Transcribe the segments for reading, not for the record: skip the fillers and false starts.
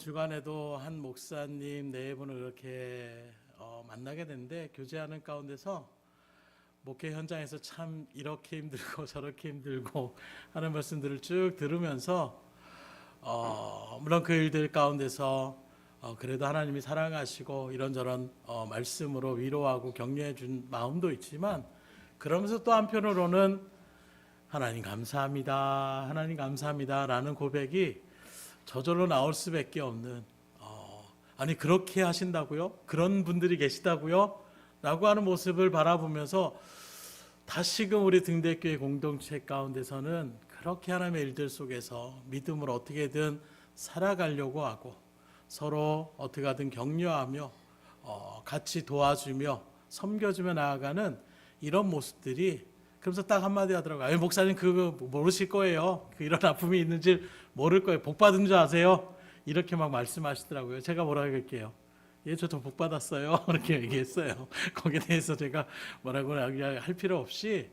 주간에도 한 목사님 네 분을 이렇게 만나게 됐는데, 교제하는 가운데서 목회 현장에서 참 이렇게 힘들고 저렇게 힘들고 하는 말씀들을 쭉 들으면서 물론 그 일들 가운데서 그래도 하나님이 사랑하시고 이런저런 말씀으로 위로하고 격려해 준 마음도 있지만, 그러면서 또 한편으로는 하나님 감사합니다, 하나님 감사합니다 라는 고백이 저절로 나올 수밖에 없는, 아니 그렇게 하신다고요? 그런 분들이 계시다고요? 라고 하는 모습을 바라보면서 다시금 우리 등대교회 공동체 가운데서는 그렇게 하나님의 일들 속에서 믿음으로 어떻게든 살아가려고 하고, 서로 어떻게 하든 격려하며 같이 도와주며 섬겨주며 나아가는 이런 모습들이, 그러면서 딱 한마디 하더라고요. 목사님 그거 모르실 거예요. 이런 아픔이 있는지 모를 거예요. 복 받은 줄 아세요? 이렇게 막 말씀하시더라고요. 제가 뭐라고 할게요? 예, 저도 복 받았어요. 이렇게 얘기했어요. 거기에 대해서 제가 뭐라고 할 필요 없이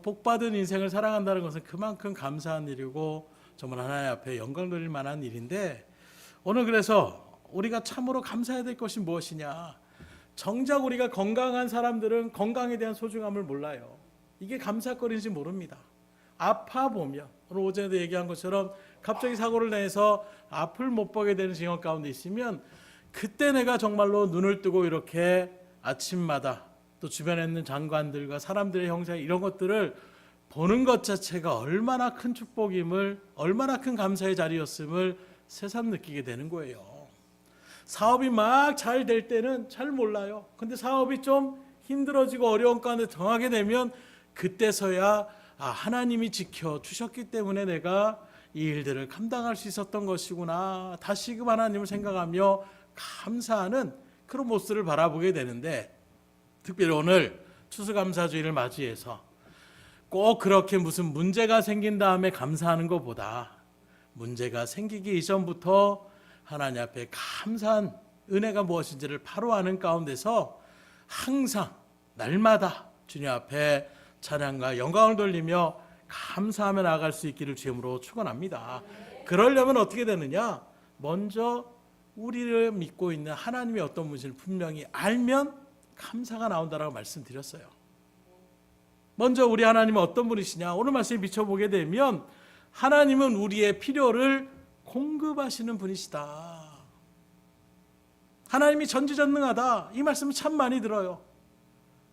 복 받은 인생을 살아간다는 것은 그만큼 감사한 일이고 정말 하나님 앞에 영광 돌릴 만한 일인데, 오늘 그래서 우리가 참으로 감사해야 될 것이 무엇이냐? 정작 우리가 건강한 사람들은 건강에 대한 소중함을 몰라요. 이게 감사거리인지 모릅니다. 아파 보면, 오늘 오전에도 얘기한 것처럼 갑자기 사고를 내서 앞을 못 보게 되는 징역 가운데 있으면, 그때 내가 정말로 눈을 뜨고 이렇게 아침마다 또 주변에 있는 장관들과 사람들의 형상, 이런 것들을 보는 것 자체가 얼마나 큰 축복임을, 얼마나 큰 감사의 자리였음을 새삼 느끼게 되는 거예요. 사업이 막 잘 될 때는 잘 몰라요. 근데 사업이 좀 힘들어지고 어려운 가운데 정하게 되면 그때서야 하나님이 지켜주셨기 때문에 내가 이 일들을 감당할 수 있었던 것이구나, 다시금 하나님을 생각하며 감사하는 그런 모습을 바라보게 되는데, 특별히 오늘 추수감사주의를 맞이해서 꼭 그렇게 무슨 문제가 생긴 다음에 감사하는 것보다, 문제가 생기기 이전부터 하나님 앞에 감사한 은혜가 무엇인지를 바로 아는 가운데서 항상 날마다 주님 앞에 찬양과 영광을 돌리며 감사하며 나아갈 수 있기를 주님으로 축원합니다. 그러려면 어떻게 되느냐? 먼저 우리를 믿고 있는 하나님이 어떤 분인지를 분명히 알면 감사가 나온다라고 말씀드렸어요. 먼저 우리 하나님은 어떤 분이시냐? 오늘 말씀에 비춰보게 되면 하나님은 우리의 필요를 공급하시는 분이시다. 하나님이 전지전능하다, 이 말씀을 참 많이 들어요.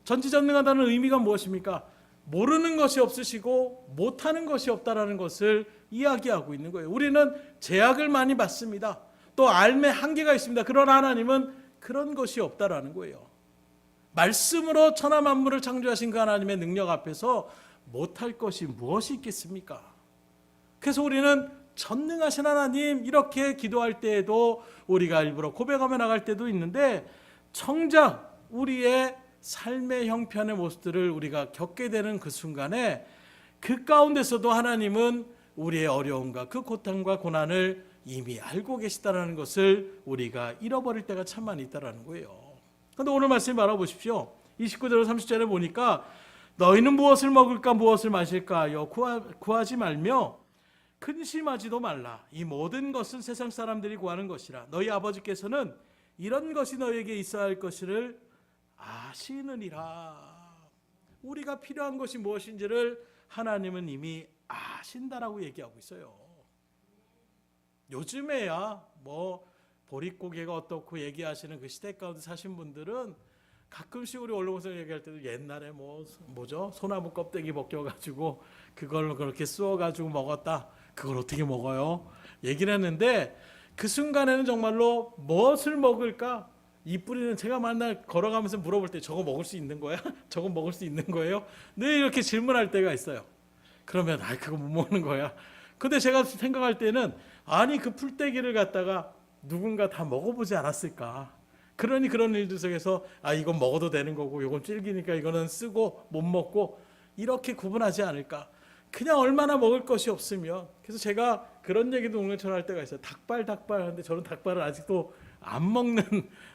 전지전능하다는 의미가 무엇입니까? 모르는 것이 없으시고 못하는 것이 없다라는 것을 이야기하고 있는 거예요. 우리는 제약을 많이 받습니다. 또 삶에 한계가 있습니다. 그러나 하나님은 그런 것이 없다라는 거예요. 말씀으로 천하 만물을 창조하신 그 하나님의 능력 앞에서 못할 것이 무엇이 있겠습니까? 그래서 우리는 전능하신 하나님, 이렇게 기도할 때에도 우리가 일부러 고백하며 나갈 때도 있는데, 정작 우리의 삶의 형편의 모습들을 우리가 겪게 되는 그 순간에 그 가운데서도 하나님은 우리의 어려움과 그 고통과 고난을 이미 알고 계시다는 것을 우리가 잃어버릴 때가 참 많이 있다는 거예요. 그런데 오늘 말씀 바라보십시오. 29절 30절에 보니까 너희는 무엇을 먹을까 무엇을 마실까 하여 구하지 말며 근심하지도 말라. 이 모든 것은 세상 사람들이 구하는 것이라. 너희 아버지께서는 이런 것이 너희에게 있어야 할 것을 아시느니라. 우리가 필요한 것이 무엇인지를 하나님은 이미 아신다라고 얘기하고 있어요. 요즘에야 보릿고개가 어떻고 얘기하시는 그 시대 가운데 사신 분들은 가끔씩 우리 언론에서 얘기할 때도 옛날에 소나무 껍데기 벗겨가지고 그걸 그렇게 쑤어가지고 먹었다, 그걸 어떻게 먹어요? 얘기를 했는데, 그 순간에는 정말로 무엇을 먹을까? 이 뿌리는, 제가 맨날 걸어가면서 물어볼 때 저거 먹을 수 있는 거야? 저거 먹을 수 있는 거예요? 늘 이렇게 질문할 때가 있어요. 그러면 그거 못 먹는 거야. 근데 제가 생각할 때는, 아니 그 풀떼기를 갖다가 누군가 다 먹어보지 않았을까? 그러니 그런 일들 속에서 이건 먹어도 되는 거고 이건 질기니까 이거는 쓰고 못 먹고, 이렇게 구분하지 않을까? 그냥 얼마나 먹을 것이 없으면. 그래서 제가 그런 얘기도 오늘처럼 할 때가 있어요. 닭발 하는데 저는 닭발을 아직도 안 먹는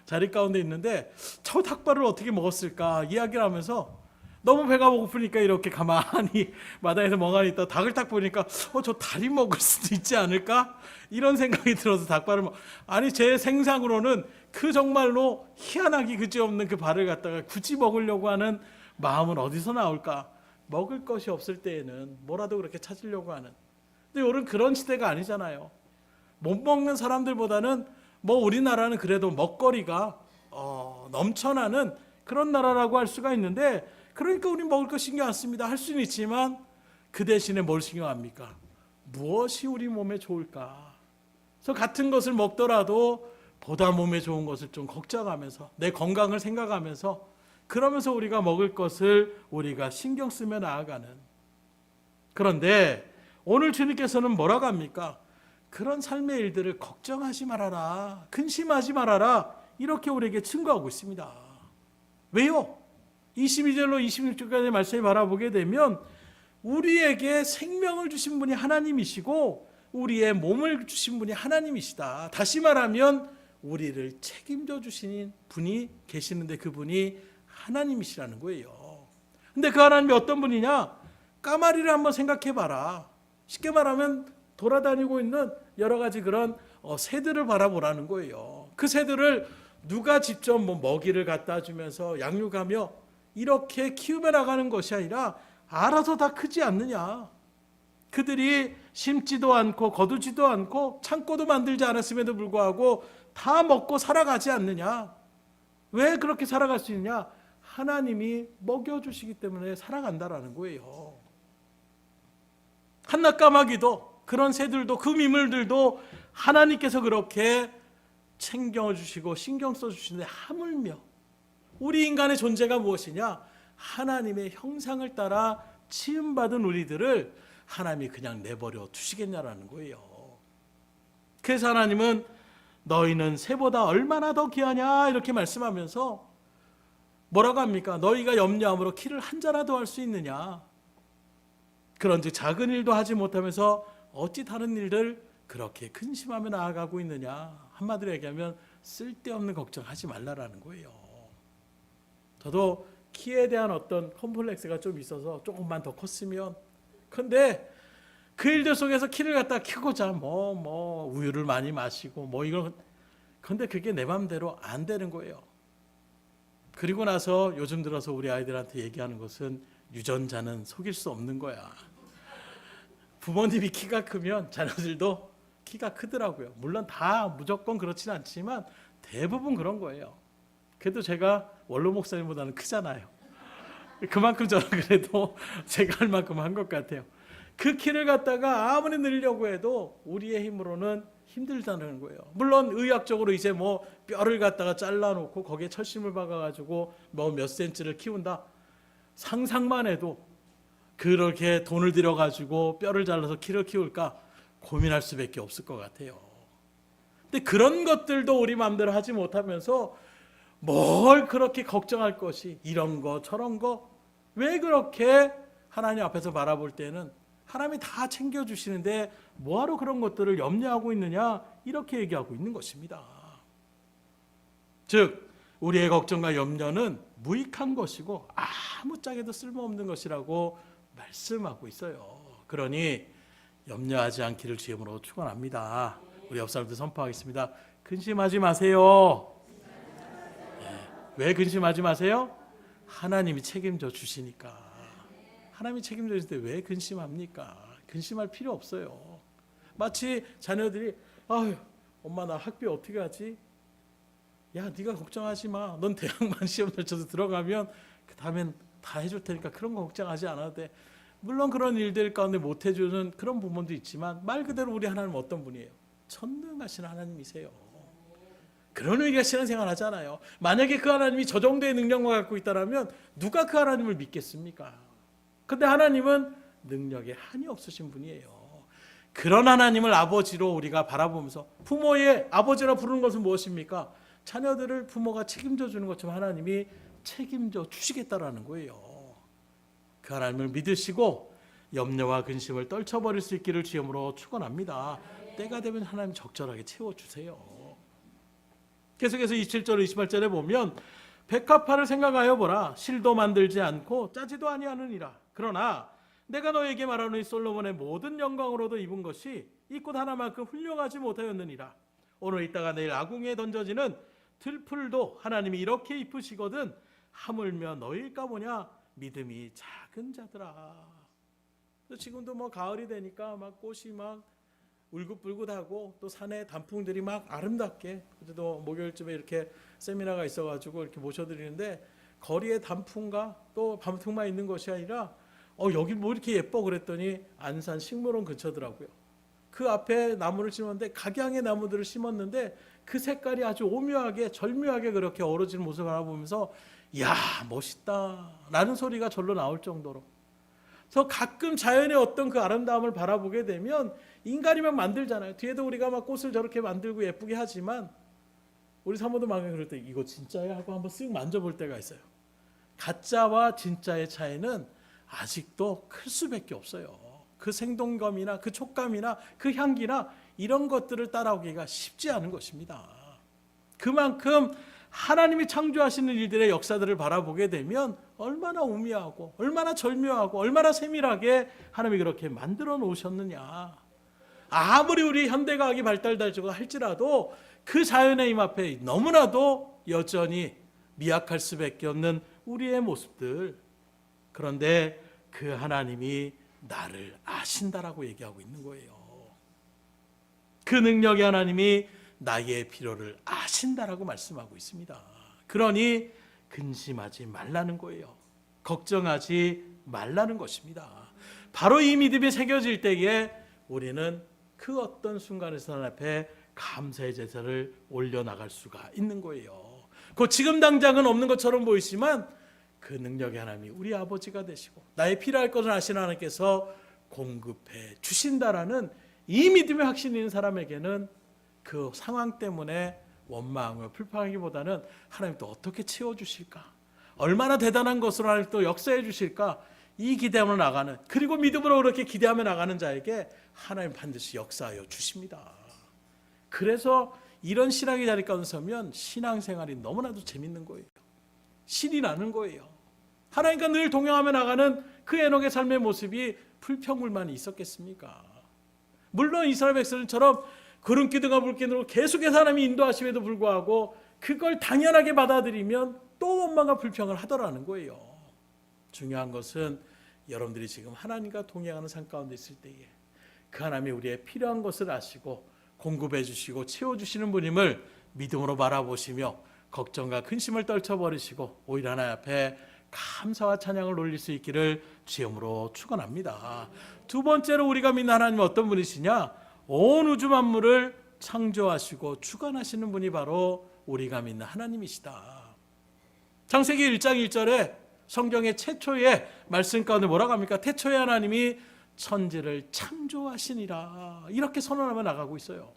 자리 가운데 있는데, 저 닭발을 어떻게 먹었을까 이야기를 하면서 너무 배가 고프니까 이렇게 가만히 마당에서 멍하니 있다 닭을 딱 보니까 저 닭이 먹을 수도 있지 않을까? 이런 생각이 들어서 닭발을 아니 제 생상으로는 그 정말로 희한하기 그지없는 그 발을 갖다가 굳이 먹으려고 하는 마음은 어디서 나올까? 먹을 것이 없을 때에는 뭐라도 그렇게 찾으려고 하는. 근데 요즘 그런 시대가 아니잖아요. 못 먹는 사람들보다는 뭐 우리나라는 그래도 먹거리가 넘쳐나는 그런 나라라고 할 수가 있는데, 그러니까 우리 먹을 거 신경 안 씁니다. 할 수는 있지만 그 대신에 뭘 신경합니까? 무엇이 우리 몸에 좋을까? 그래서 같은 것을 먹더라도 보다 몸에 좋은 것을 좀 걱정하면서 내 건강을 생각하면서 그러면서 우리가 먹을 것을 우리가 신경 쓰며 나아가는. 그런데 오늘 주님께서는 뭐라고 합니까? 그런 삶의 일들을 걱정하지 말아라, 근심하지 말아라, 이렇게 우리에게 증거하고 있습니다. 왜요? 22절로 26절까지의 말씀을 바라보게 되면 우리에게 생명을 주신 분이 하나님이시고 우리의 몸을 주신 분이 하나님이시다. 다시 말하면 우리를 책임져 주시는 분이 계시는데 그분이 하나님이시라는 거예요. 근데 그 하나님이 어떤 분이냐? 까마리를 한번 생각해 봐라. 쉽게 말하면 돌아다니고 있는 여러 가지 그런 새들을 바라보라는 거예요. 그 새들을 누가 직접 먹이를 갖다 주면서 양육하며 이렇게 키우며 나가는 것이 아니라 알아서 다 크지 않느냐. 그들이 심지도 않고 거두지도 않고 창고도 만들지 않았음에도 불구하고 다 먹고 살아가지 않느냐. 왜 그렇게 살아갈 수 있느냐? 하나님이 먹여주시기 때문에 살아간다라는 거예요. 한낱까마귀도 그런 새들도 그 미물들도 하나님께서 그렇게 챙겨주시고 신경 써주시는데 하물며 우리 인간의 존재가 무엇이냐? 하나님의 형상을 따라 치음받은 우리들을 하나님이 그냥 내버려 두시겠냐라는 거예요. 그래서 하나님은 너희는 새보다 얼마나 더 귀하냐 이렇게 말씀하면서 뭐라고 합니까? 너희가 염려함으로 키를 한 자라도 할 수 있느냐? 그런즉 작은 일도 하지 못하면서 어찌 다른 일들 그렇게 근심하며 나아가고 있느냐? 한마디로 얘기하면 쓸데없는 걱정하지 말라라는 거예요. 저도 키에 대한 어떤 컴플렉스가 좀 있어서 조금만 더 컸으면, 근데 그 일들 속에서 키를 갖다 키우고자 우유를 많이 마시고 이런, 근데 그게 내 맘대로 안 되는 거예요. 그리고 나서 요즘 들어서 우리 아이들한테 얘기하는 것은 유전자는 속일 수 없는 거야. 부모님이 키가 크면 자녀들도 키가 크더라고요. 물론 다 무조건 그렇진 않지만 대부분 그런 거예요. 그래도 제가 원로 목사님보다는 크잖아요. 그만큼 저는 그래도 제가 할 만큼 한 것 같아요. 그 키를 갖다가 아무리 늘려고 해도 우리의 힘으로는 힘들다는 거예요. 물론 의학적으로 이제 뼈를 갖다가 잘라놓고 거기에 철심을 박아가지고 몇 센치를 키운다. 상상만 해도 그렇게 돈을 들여가지고 뼈를 잘라서 키를 키울까 고민할 수밖에 없을 것 같아요. 근데 그런 것들도 우리 마음대로 하지 못하면서 뭘 그렇게 걱정할 것이 이런 거 저런 거, 왜 그렇게 하나님 앞에서 바라볼 때는 하나님이 다 챙겨주시는데 뭐하러 그런 것들을 염려하고 있느냐, 이렇게 얘기하고 있는 것입니다. 즉 우리의 걱정과 염려는 무익한 것이고 아무짝에도 쓸모없는 것이라고 말씀하고 있어요. 그러니 염려하지 않기를 주임으로 축원합니다. 우리 옆 사람들 선포하겠습니다. 근심하지 마세요. 왜 근심하지 마세요? 하나님이 책임져 주시니까. 하나님이 책임져 주실 때 왜 근심합니까? 근심할 필요 없어요. 마치 자녀들이 엄마 나 학비 어떻게 하지? 야 네가 걱정하지 마. 넌 대학만 시험 펼쳐서 들어가면 그 다음엔 다 해줄 테니까 그런 거 걱정하지 않아도 돼. 물론 그런 일들 가운데 못 해주는 그런 부분도 있지만 말 그대로 우리 하나님은 어떤 분이에요? 전능하신 하나님이세요. 그런 의미가 신앙생활 하잖아요. 만약에 그 하나님이 저 정도의 능력만 갖고 있다면 누가 그 하나님을 믿겠습니까? 근데 하나님은 능력에 한이 없으신 분이에요. 그런 하나님을 아버지로 우리가 바라보면서, 부모의 아버지라 부르는 것은 무엇입니까? 자녀들을 부모가 책임져 주는 것처럼 하나님이 책임져 주시겠다라는 거예요. 그 하나님을 믿으시고 염려와 근심을 떨쳐버릴 수 있기를 주님으로 축원합니다. 때가 되면 하나님 적절하게 채워주세요. 계속해서 27절 28절에 보면 백합화를 생각하여 보라. 실도 만들지 않고 짜지도 아니하느니라. 그러나 내가 너에게 말하노니 솔로몬의 모든 영광으로도 입은 것이 이 꽃 하나만큼 훌륭하지 못하였느니라. 오늘 있다가 내일 아궁이에 던져지는 들풀도 하나님이 이렇게 입으시거든 하물며 너희일까 보냐 믿음이 작은 자들아. 지금도 뭐 가을이 되니까 막 꽃이 막 울긋불긋하고 또 산에 단풍들이 막 아름답게, 그래도 목요일쯤에 이렇게 세미나가 있어가지고 이렇게 모셔드리는데 거리에 단풍과 또 단풍만 있는 것이 아니라 여기 뭐 이렇게 예뻐 그랬더니 안산 식물원 근처더라고요. 그 앞에 나무를 심었는데 각양의 나무들을 심었는데 그 색깔이 아주 오묘하게 절묘하게 그렇게 어우러지는 모습을 알아보면서 이야 멋있다 라는 소리가 절로 나올 정도로. 그래서 가끔 자연의 어떤 그 아름다움을 바라보게 되면 인간이 막 만들잖아요. 뒤에도 우리가 막 꽃을 저렇게 만들고 예쁘게 하지만 우리 사모도 막 그럴 때 이거 진짜야 하고 한번 쓱 만져볼 때가 있어요. 가짜와 진짜의 차이는 아직도 클 수밖에 없어요. 그 생동감이나 그 촉감이나 그 향기나 이런 것들을 따라오기가 쉽지 않은 것입니다. 그만큼 하나님이 창조하시는 일들의 역사들을 바라보게 되면 얼마나 오묘하고 얼마나 절묘하고 얼마나 세밀하게 하나님이 그렇게 만들어 놓으셨느냐. 아무리 우리 현대과학이 발달되고 할지라도 그 자연의 힘 앞에 너무나도 여전히 미약할 수밖에 없는 우리의 모습들. 그런데 그 하나님이 나를 아신다라고 얘기하고 있는 거예요. 그 능력의 하나님이 나의 필요를 아신다라고 말씀하고 있습니다. 그러니 근심하지 말라는 거예요. 걱정하지 말라는 것입니다. 바로 이 믿음이 새겨질 때에 우리는 그 어떤 순간에서 하나님 앞에 감사의 제사를 올려나갈 수가 있는 거예요. 그 지금 당장은 없는 것처럼 보이지만 그 능력의 하나님이 우리 아버지가 되시고 나의 필요할 것을 아시는 하나님께서 공급해 주신다라는 이 믿음의 확신이 있는 사람에게는 그 상황 때문에 원망하고 불평하기보다는 하나님 또 어떻게 채워주실까, 얼마나 대단한 것으로 하나님 또 역사해 주실까, 이 기대하며 나가는, 그리고 믿음으로 그렇게 기대하며 나가는 자에게 하나님 반드시 역사하여 주십니다. 그래서 이런 신앙의 자리 가운데 서면 신앙생활이 너무나도 재밌는 거예요. 신이 나는 거예요. 하나님과 늘 동행하며 나가는 그 에녹의 삶의 모습이 불평불만이 있었겠습니까? 물론 이스라엘 백성처럼 구름기둥과 불기둥으로 계속해서 하나님이 인도하심에도 불구하고 그걸 당연하게 받아들이면 또 원망과 불평을 하더라는 거예요. 중요한 것은 여러분들이 지금 하나님과 동행하는 삶 가운데 있을 때에 그 하나님이 우리의 필요한 것을 아시고 공급해 주시고 채워주시는 분임을 믿음으로 바라보시며 걱정과 근심을 떨쳐버리시고 오히려 하나님 앞에 감사와 찬양을 올릴 수 있기를 주님으로 축원합니다. 두 번째로 우리가 믿는 하나님은 어떤 분이시냐? 온 우주 만물을 창조하시고 주관하시는 분이 바로 우리가 믿는 하나님이시다. 창세기 1장 1절에 성경의 최초의 말씀 가운데 뭐라고 합니까? 태초에 하나님이 천지를 창조하시니라, 이렇게 선언하며 나가고 있어요.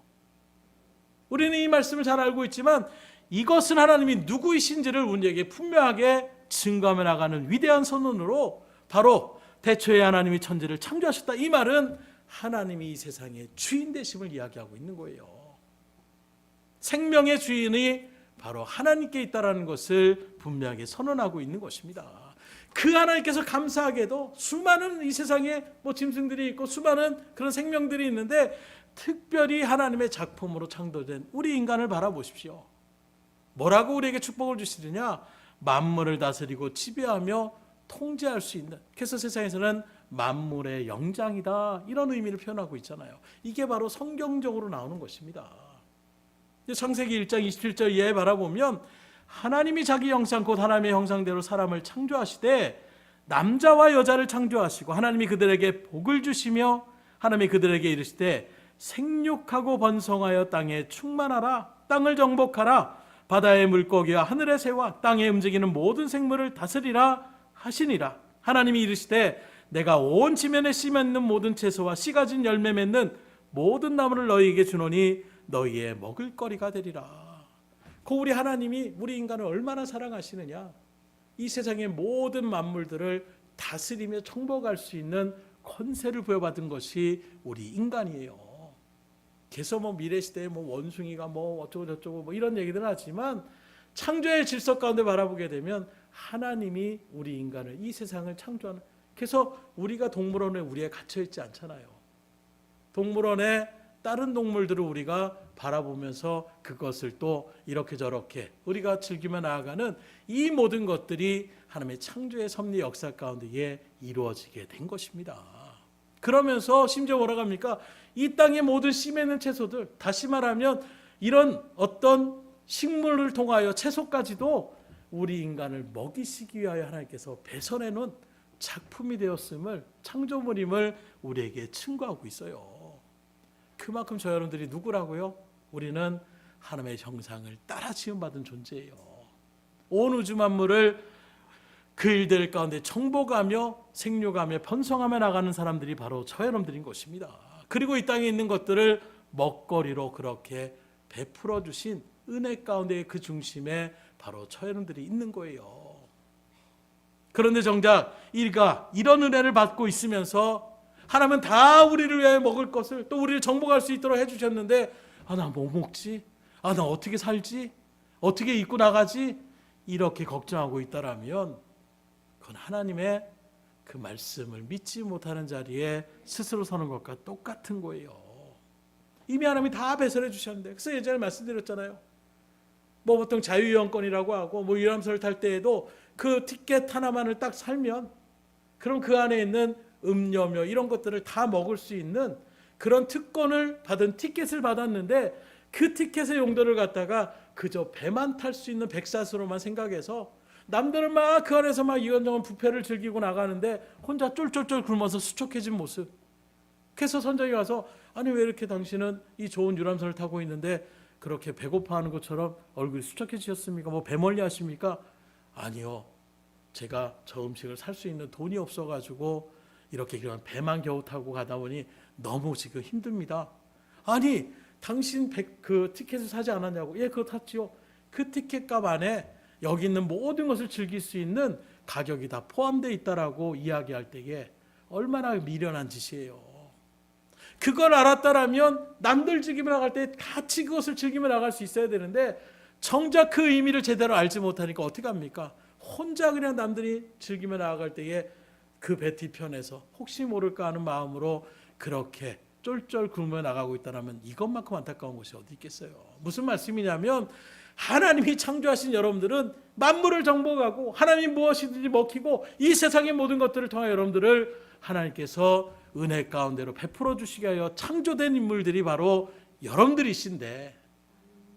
우리는 이 말씀을 잘 알고 있지만 이것은 하나님이 누구이신지를 우리에게 분명하게 증거하며 나가는 위대한 선언으로 바로 태초에 하나님이 천지를 창조하셨다, 이 말은 하나님이 이 세상의 주인 되심을 이야기하고 있는 거예요. 생명의 주인이 바로 하나님께 있다는 것을 분명하게 선언하고 있는 것입니다. 그 하나님께서 감사하게도 수많은 이 세상에 짐승들이 있고 수많은 그런 생명들이 있는데 특별히 하나님의 작품으로 창조된 우리 인간을 바라보십시오. 뭐라고 우리에게 축복을 주시느냐? 만물을 다스리고 지배하며 통제할 수 있는, 그래서 세상에서는 만물의 영장이다, 이런 의미를 표현하고 있잖아요. 이게 바로 성경적으로 나오는 것입니다. 창세기 1장 27절 이하에 바라보면 하나님이 자기 형상 곧 하나님의 형상대로 사람을 창조하시되 남자와 여자를 창조하시고 하나님이 그들에게 복을 주시며 하나님이 그들에게 이르시되 생육하고 번성하여 땅에 충만하라, 땅을 정복하라, 바다의 물고기와 하늘의 새와 땅에 움직이는 모든 생물을 다스리라 하시니라. 하나님이 이르시되 내가 온 지면에 씨 맺는 모든 채소와 씨 가진 열매 맺는 모든 나무를 너희에게 주노니 너희의 먹을거리가 되리라. 그 우리 하나님이 우리 인간을 얼마나 사랑하시느냐, 이 세상의 모든 만물들을 다스리며 정복할 수 있는 권세를 부여받은 것이 우리 인간이에요. 그래서 미래 시대에 원숭이가 어쩌고 저쩌고 이런 얘기들 하지만 창조의 질서 가운데 바라보게 되면 하나님이 우리 인간을, 이 세상을 창조하는, 그래서 우리가 동물원에 우리에 갇혀 있지 않잖아요. 동물원에 다른 동물들을 우리가 바라보면서 그것을 또 이렇게 저렇게 우리가 즐기며 나아가는 이 모든 것들이 하나님의 창조의 섭리 역사 가운데에 이루어지게 된 것입니다. 그러면서 심지어 뭐라고 합니까? 이 땅의 모든 씨 맺는 채소들, 다시 말하면 이런 어떤 식물을 통하여 채소까지도 우리 인간을 먹이시기 위하여 하나님께서 배설해 놓은 작품이 되었음을, 창조물임을 우리에게 증거하고 있어요. 그만큼 저 여러분들이 누구라고요? 우리는 하나님의 형상을 따라 지음받은 존재예요. 온 우주 만물을 그 일들 가운데 정복하며 생육하며 번성하며 나가는 사람들이 바로 저 여러분들인 것입니다. 그리고 이 땅에 있는 것들을 먹거리로 그렇게 베풀어 주신 은혜 가운데 그 중심에 바로 저 여러분들이 있는 거예요. 그런데 정작 이런 은혜를 받고 있으면서 하나님은 다 우리를 위해 먹을 것을, 또 우리를 정복할 수 있도록 해주셨는데, 나 뭐 먹지? 나 어떻게 살지? 어떻게 입고 나가지? 이렇게 걱정하고 있다라면 그건 하나님의 그 말씀을 믿지 못하는 자리에 스스로 서는 것과 똑같은 거예요. 이미 하나님이 다 배설해 주셨는데, 그래서 예전에 말씀드렸잖아요. 뭐 보통 자유이용권이라고 하고 뭐 유람선을 탈 때에도 그 티켓 하나만을 딱 살면 그럼 그 안에 있는 음료며 이런 것들을 다 먹을 수 있는 그런 특권을 받은 티켓을 받았는데, 그 티켓의 용도를 갖다가 그저 배만 탈 수 있는 백사스로만 생각해서 남들은 막 그 안에서 막 이런저런 뷔페를 즐기고 나가는데 혼자 쫄쫄쫄 굶어서 수척해진 모습. 그래서 선장이 와서, 아니 왜 이렇게 당신은 이 좋은 유람선을 타고 있는데 그렇게 배고파하는 것처럼 얼굴이 수척해지셨습니까? 뭐 배멀리 하십니까? 아니요, 제가 저 음식을 살 수 있는 돈이 없어가지고 이렇게 그냥 배만 겨우 타고 가다 보니 너무 지금 힘듭니다. 아니 당신 그 티켓을 사지 않았냐고. 예, 그거 탔지요. 그 티켓값 안에 여기 있는 모든 것을 즐길 수 있는 가격이 다 포함되어 있다라고 이야기할 때에 얼마나 미련한 짓이에요. 그걸 알았다라면 남들 즐기며 나갈 때 같이 그것을 즐기며 나갈 수 있어야 되는데, 정작 그 의미를 제대로 알지 못하니까 어떻게 합니까? 혼자 그냥 남들이 즐기며 나아갈 때에 그 배 뒤편에서 혹시 모를까 하는 마음으로 그렇게 쫄쫄 굶어 나가고 있다면 이것만큼 안타까운 것이 어디 있겠어요. 무슨 말씀이냐면, 하나님이 창조하신 여러분들은 만물을 정복하고 하나님이 무엇이든지 먹히고 이 세상의 모든 것들을 통해 여러분들을 하나님께서 은혜 가운데로 베풀어 주시게 하여 창조된 인물들이 바로 여러분들이신데,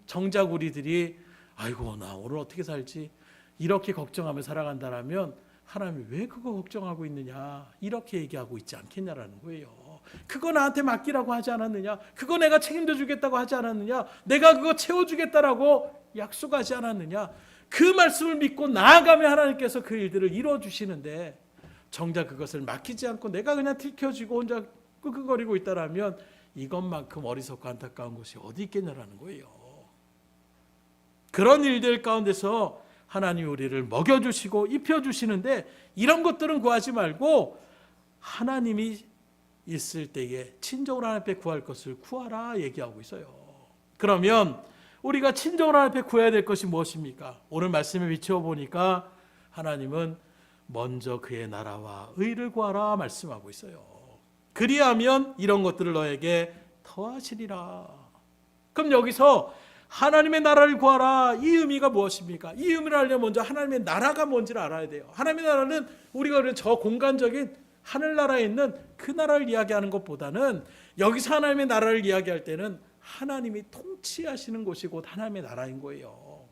정작 우리들이 아이고 나 오늘 어떻게 살지 이렇게 걱정하며 살아간다면 하나님이 왜 그거 걱정하고 있느냐 이렇게 얘기하고 있지 않겠냐라는 거예요. 그거 나한테 맡기라고 하지 않았느냐, 그거 내가 책임져 주겠다고 하지 않았느냐, 내가 그거 채워주겠다라고 약속하지 않았느냐. 그 말씀을 믿고 나아가면 하나님께서 그 일들을 이루어 주시는데, 정작 그것을 맡기지 않고 내가 그냥 들켜지고 혼자 끄끄거리고 있다라면 이것만큼 어리석고 안타까운 것이 어디 있겠냐라는 거예요. 그런 일들 가운데서 하나님이 우리를 먹여주시고 입혀주시는데, 이런 것들은 구하지 말고 하나님이 있을 때에 친정으로 하나님 앞에 구할 것을 구하라 얘기하고 있어요. 그러면 우리가 친정으로 하나님 앞에 구해야 될 것이 무엇입니까? 오늘 말씀에 비추어보니까 하나님은 먼저 그의 나라와 의를 구하라 말씀하고 있어요. 그리하면 이런 것들을 너에게 더하시리라. 그럼 여기서 하나님의 나라를 구하라, 이 의미가 무엇입니까? 이 의미를 알려면 먼저 하나님의 나라가 뭔지를 알아야 돼요. 하나님의 나라는 우리가 저 공간적인 하늘나라에 있는 그 나라를 이야기하는 것보다는, 여기서 하나님의 나라를 이야기할 때는 하나님이 통치하시는 곳이 곧 하나님의 나라인 거예요.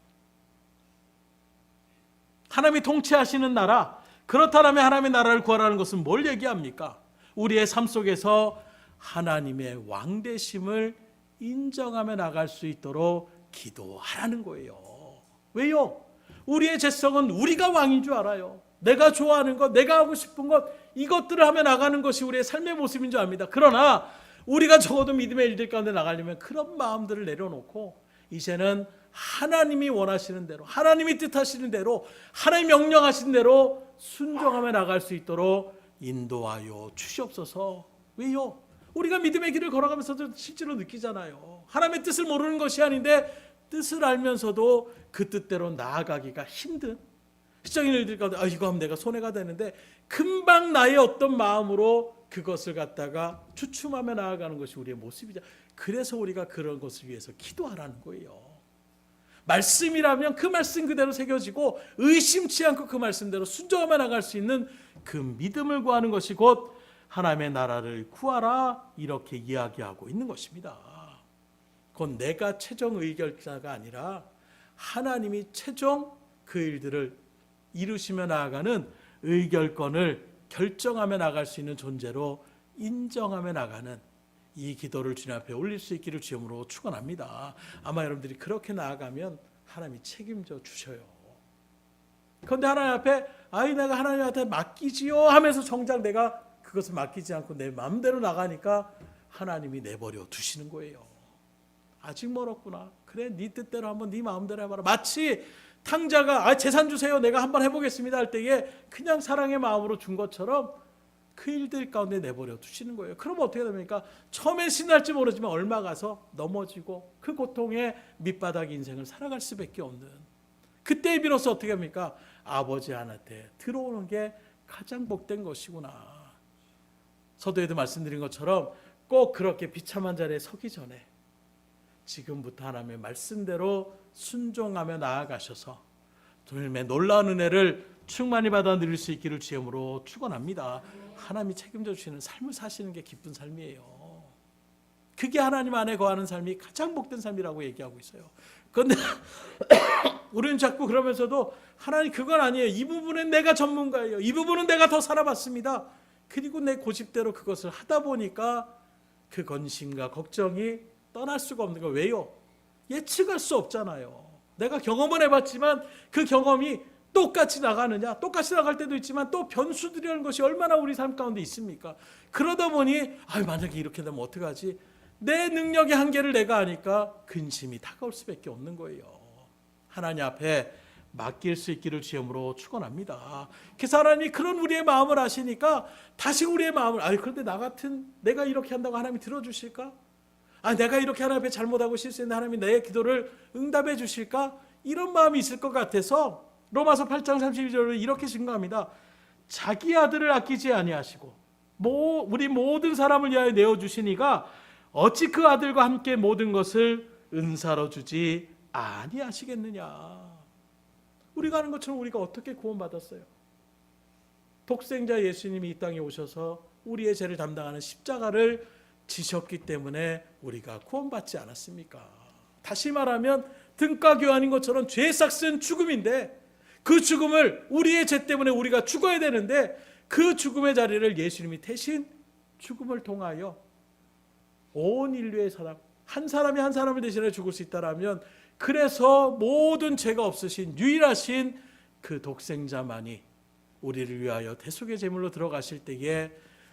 하나님이 통치하시는 나라, 그렇다면 하나님의 나라를 구하라는 것은 뭘 얘기합니까? 우리의 삶 속에서 하나님의 왕되심을 인정하며 나갈 수 있도록 기도하라는 거예요. 왜요? 우리의 죄성은 우리가 왕인 줄 알아요. 내가 좋아하는 것, 내가 하고 싶은 것, 이것들을 하며 나가는 것이 우리의 삶의 모습인 줄 압니다. 그러나 우리가 적어도 믿음의 일들 가운데 나가려면 그런 마음들을 내려놓고 이제는 하나님이 원하시는 대로, 하나님이 뜻하시는 대로, 하나님 명령하신 대로 순종하며 나갈 수 있도록 인도하여 주시옵소서. 왜요? 우리가 믿음의 길을 걸어가면서도 실제로 느끼잖아요. 하나님의 뜻을 모르는 것이 아닌데 뜻을 알면서도 그 뜻대로 나아가기가 힘든 시적인 일들 가운데 이거 하면 내가 손해가 되는데 금방 나의 어떤 마음으로 그것을 갖다가 주춤하며 나아가는 것이 우리의 모습이죠. 그래서 우리가 그런 것을 위해서 기도하라는 거예요. 말씀이라면 그 말씀 그대로 새겨지고 의심치 않고 그 말씀대로 순종하며 나갈 수 있는 그 믿음을 구하는 것이 곧 하나님의 나라를 구하라 이렇게 이야기하고 있는 것입니다. 곧 내가 최종 의결자가 아니라 하나님이 최종 그 일들을 이루시며 나아가는 의결권을 결정하며 나갈 수 있는 존재로 인정하며 나가는 이 기도를 주님 앞에 올릴 수 있기를 주님으로 축원합니다. 아마 여러분들이 그렇게 나아가면 하나님이 책임져 주셔요. 그런데 하나님 앞에 내가 하나님한테 맡기지요 하면서 정작 내가 그것을 맡기지 않고 내 마음대로 나가니까 하나님이 내버려 두시는 거예요. 아직 멀었구나. 그래 네 뜻대로 한번 네 마음대로 해봐라. 마치 탕자가 재산 주세요 내가 한번 해보겠습니다 할 때에 그냥 사랑의 마음으로 준 것처럼 그 일들 가운데 내버려 두시는 거예요. 그럼 어떻게 됩니까? 처음에 신날지 모르지만 얼마 가서 넘어지고 그 고통의 밑바닥 인생을 살아갈 수밖에 없는 그때 비로소 어떻게 합니까? 아버지 하나한테 들어오는 게 가장 복된 것이구나. 서두에도 말씀드린 것처럼 꼭 그렇게 비참한 자리에 서기 전에 지금부터 하나님의 말씀대로 순종하며 나아가셔서 주님의 놀라운 은혜를 충만히 받아 누릴 수 있기를 주님으로 축원합니다. 하나님이 책임져 주시는 삶을 사시는 게 기쁜 삶이에요. 그게 하나님 안에 거하는 삶이 가장 복된 삶이라고 얘기하고 있어요. 그런데 우리는 자꾸 그러면서도 하나님 그건 아니에요. 이 부분은 내가 전문가예요. 이 부분은 내가 더 살아봤습니다. 그리고 내 고집대로 그것을 하다 보니까 그 건심과 걱정이 떠날 수가 없는 거예요. 왜요? 예측할 수 없잖아요. 내가 경험을 해봤지만 그 경험이 똑같이 나가느냐? 똑같이 나갈 때도 있지만 또 변수들이라는 것이 얼마나 우리 삶 가운데 있습니까? 그러다 보니 만약에 이렇게 되면 어떡하지? 내 능력의 한계를 내가 아니까 근심이 다가올 수밖에 없는 거예요. 하나님 앞에 맡길 수 있기를 주님으로 축원합니다. 그래서 하나님이 그런 우리의 마음을 아시니까 다시 우리의 마음을 그런데 나 같은 내가 이렇게 한다고 하나님이 들어주실까? 내가 이렇게 하나님 앞에 잘못하고 실수했는데 하나님이 내 기도를 응답해 주실까? 이런 마음이 있을 것 같아서 로마서 8장 32절을 이렇게 증거합니다. 자기 아들을 아끼지 아니하시고 우리 모든 사람을 위하여 내어주시니가 어찌 그 아들과 함께 모든 것을 은사로 주지 아니하시겠느냐. 우리가 하는 것처럼 우리가 어떻게 구원받았어요? 독생자 예수님이 이 땅에 오셔서 우리의 죄를 담당하는 십자가를 지셨기 때문에 우리가 구원받지 않았습니까? 다시 말하면 등가 교환인 것처럼 죄 싹슨 죽음인데 그 죽음을 우리의 죄 때문에 우리가 죽어야 되는데 그 죽음의 자리를 예수님이 대신 죽음을 통하여 온 인류의 사람 한 사람이 한 사람을 대신해 죽을 수 있다라면 그래서 모든 죄가 없으신 유일하신 그 독생자만이 우리를 위하여 대속의 제물로 들어가실 때에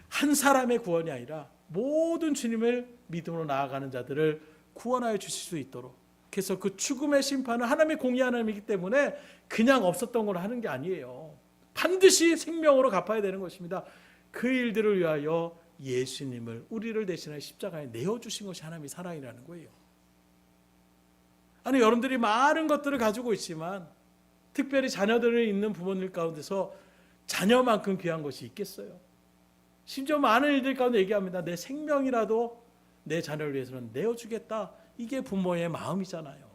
한 사람의 구원이 아니라 모든 주님을 믿음으로 나아가는 자들을 구원하여 주실 수 있도록 그래서 그 죽음의 심판은 하나님의 공의 하나님이기 때문에 그냥 없었던 걸 하는 게 아니에요. 반드시 생명으로 갚아야 되는 것입니다. 그 일들을 위하여 예수님을 우리를 대신하여 십자가에 내어주신 것이 하나님의 사랑이라는 거예요. 여러분들이 많은 것들을 가지고 있지만 특별히 자녀들이 있는 부모님 가운데서 자녀만큼 귀한 것이 있겠어요? 심지어 많은 일들 가운데 얘기합니다. 내 생명이라도 내 자녀를 위해서는 내어주겠다. 이게 부모의 마음이잖아요.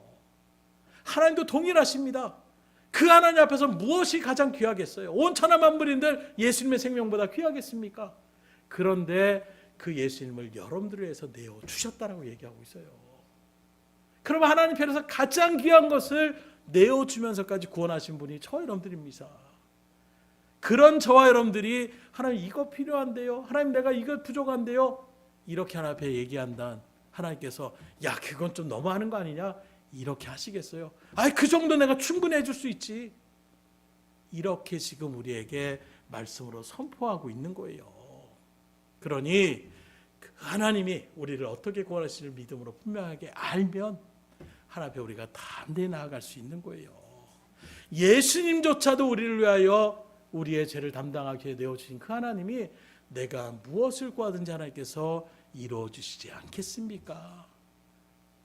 하나님도 동일하십니다. 그 하나님 앞에서 무엇이 가장 귀하겠어요? 온 천하 만물인들 예수님의 생명보다 귀하겠습니까? 그런데 그 예수님을 여러분들을 위해서 내어주셨다라고 얘기하고 있어요. 그럼 하나님 편에서 가장 귀한 것을 내어주면서까지 구원하신 분이 저와 여러분들입니다. 그런 저와 여러분들이 하나님 이거 필요한데요. 하나님 내가 이거 부족한데요. 이렇게 하나님 앞에 얘기한다. 하나님께서 그건 좀 너무하는 거 아니냐? 이렇게 하시겠어요? 그 정도 내가 충분히 해줄 수 있지. 이렇게 지금 우리에게 말씀으로 선포하고 있는 거예요. 그러니 하나님이 우리를 어떻게 구원하시는 믿음으로 분명하게 알면 하나님 앞에 우리가 담대히 나아갈 수 있는 거예요. 예수님조차도 우리를 위하여 우리의 죄를 담당하게 내어주신 그 하나님이 내가 무엇을 구하든지 하나님께서 이루어주시지 않겠습니까?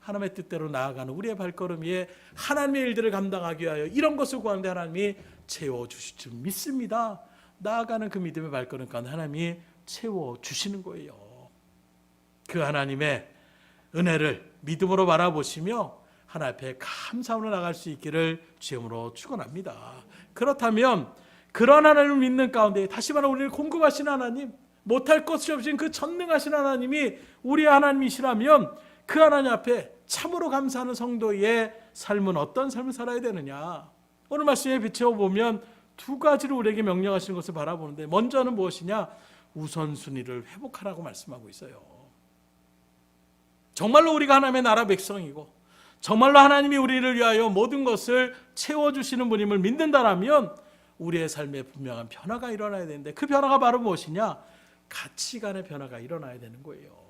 하나님의 뜻대로 나아가는 우리의 발걸음 위에 하나님의 일들을 감당하기 위하여 이런 것을 구하는데 하나님이 채워주실 줄 믿습니다. 나아가는 그 믿음의 발걸음 가운데 하나님이 채워주시는 거예요. 그 하나님의 은혜를 믿음으로 바라보시며 하나님 앞에 감사함으로 나갈 수 있기를 주님으로 축원합니다. 그렇다면 그런 하나님을 믿는 가운데 다시 말하면 우리를 공급하신 하나님, 못할 것이 없으신 그 전능하신 하나님이 우리의 하나님이시라면 그 하나님 앞에 참으로 감사하는 성도의 삶은 어떤 삶을 살아야 되느냐. 오늘 말씀에 비춰보면 두 가지를 우리에게 명령하시는 것을 바라보는데 먼저는 무엇이냐? 우선순위를 회복하라고 말씀하고 있어요. 정말로 우리가 하나님의 나라 백성이고 정말로 하나님이 우리를 위하여 모든 것을 채워주시는 분임을 믿는다라면 우리의 삶에 분명한 변화가 일어나야 되는데 그 변화가 바로 무엇이냐? 가치관의 변화가 일어나야 되는 거예요.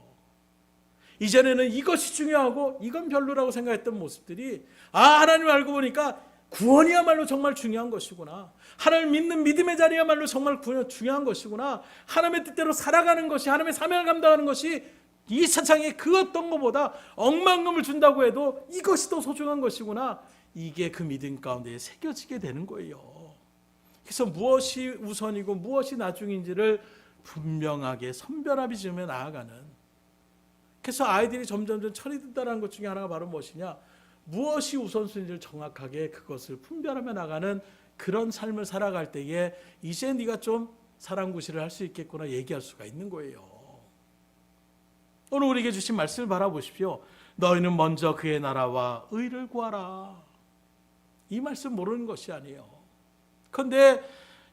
이전에는 이것이 중요하고 이건 별로라고 생각했던 모습들이 하나님을 알고 보니까 구원이야말로 정말 중요한 것이구나. 하나님을 믿는 믿음의 자리야말로 정말 중요한 것이구나. 하나님의 뜻대로 살아가는 것이 하나님의 사명을 감당하는 것이 이 세상에 그 어떤 것보다 억만금을 준다고 해도 이것이 더 소중한 것이구나. 이게 그 믿음 가운데 새겨지게 되는 거예요. 그래서 무엇이 우선이고 무엇이 나중인지를 분명하게 선별하기 전에 나아가는. 그래서 아이들이 점점 철이 든다는 것 중에 하나가 바로 무엇이냐? 무엇이 우선순위를 정확하게 그것을 분별하며 나가는 그런 삶을 살아갈 때에 이제 네가 좀 사랑구실을 할 수 있겠구나 얘기할 수가 있는 거예요. 오늘 우리에게 주신 말씀을 바라보십시오. 너희는 먼저 그의 나라와 의를 구하라. 이 말씀 모르는 것이 아니에요. 그런데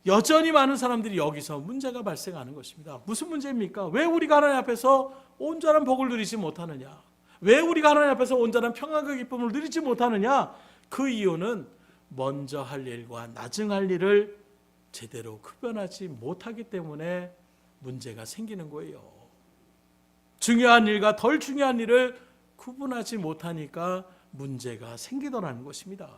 여전히 많은 사람들이 여기서 문제가 발생하는 것입니다. 무슨 문제입니까? 왜 우리가 하나님 앞에서 온전한 복을 누리지 못하느냐? 왜 우리가 하나님 앞에서 온전한 평안과 기쁨을 누리지 못하느냐? 그 이유는 먼저 할 일과 나중할 일을 제대로 구별하지 못하기 때문에 문제가 생기는 거예요. 중요한 일과 덜 중요한 일을 구분하지 못하니까 문제가 생기더라는 것입니다.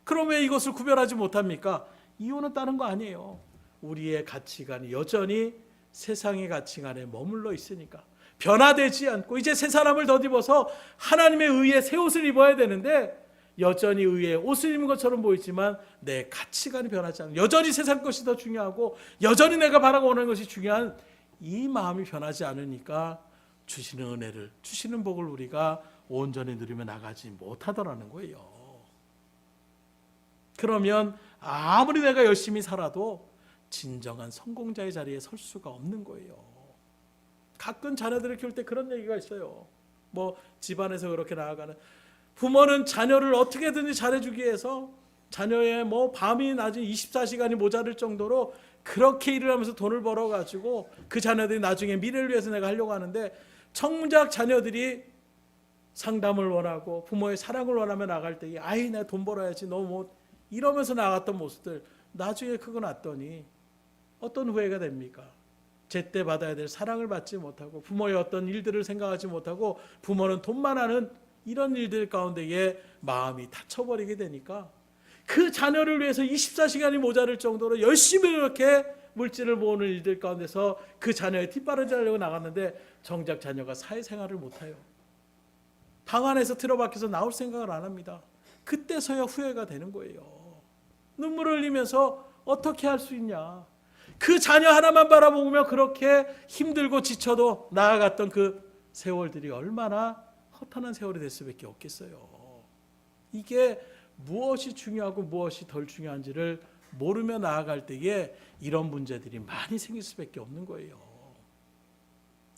그럼 왜 이것을 구별하지 못합니까? 이유는 다른 거 아니에요. 우리의 가치관이 여전히 세상의 가치관에 머물러 있으니까 변화되지 않고 이제 새 사람을 덧입어서 하나님의 의에 새 옷을 입어야 되는데 여전히 의에 옷을 입은 것처럼 보이지만 내 가치관이 변하지 않고 여전히 세상 것이 더 중요하고 여전히 내가 바라고 원하는 것이 중요한 이 마음이 변하지 않으니까 주시는 은혜를 주시는 복을 우리가 온전히 누리며 나가지 못하더라는 거예요. 그러면 아무리 내가 열심히 살아도 진정한 성공자의 자리에 설 수가 없는 거예요. 가끔 자녀들을 키울 때 그런 얘기가 있어요. 뭐 집안에서 그렇게 나아가는 부모는 자녀를 어떻게든지 잘해주기 위해서 자녀의 뭐 밤이 낮이 24시간이 모자랄 정도로 그렇게 일을 하면서 돈을 벌어가지고 그 자녀들이 나중에 미래를 위해서 내가 하려고 하는데 정작 자녀들이 상담을 원하고 부모의 사랑을 원하며 나갈 때 아이 내가 돈 벌어야지 너 뭐 이러면서 나갔던 모습들 나중에 크고 났더니 어떤 후회가 됩니까? 제때 받아야 될 사랑을 받지 못하고 부모의 어떤 일들을 생각하지 못하고 부모는 돈만 하는 이런 일들 가운데에 마음이 닫혀버리게 되니까 그 자녀를 위해서 24시간이 모자랄 정도로 열심히 이렇게 물질을 모으는 일들 가운데서 그 자녀의 뒷바라지 하려고 나갔는데 정작 자녀가 사회생활을 못해요. 방 안에서 틀어박혀서 나올 생각을 안 합니다. 그때서야 후회가 되는 거예요. 눈물을 흘리면서 어떻게 할 수 있냐. 그 자녀 하나만 바라보며 그렇게 힘들고 지쳐도 나아갔던 그 세월들이 얼마나 허탄한 세월이 될 수밖에 없겠어요. 이게 무엇이 중요하고 무엇이 덜 중요한지를 모르며 나아갈 때에 이런 문제들이 많이 생길 수밖에 없는 거예요.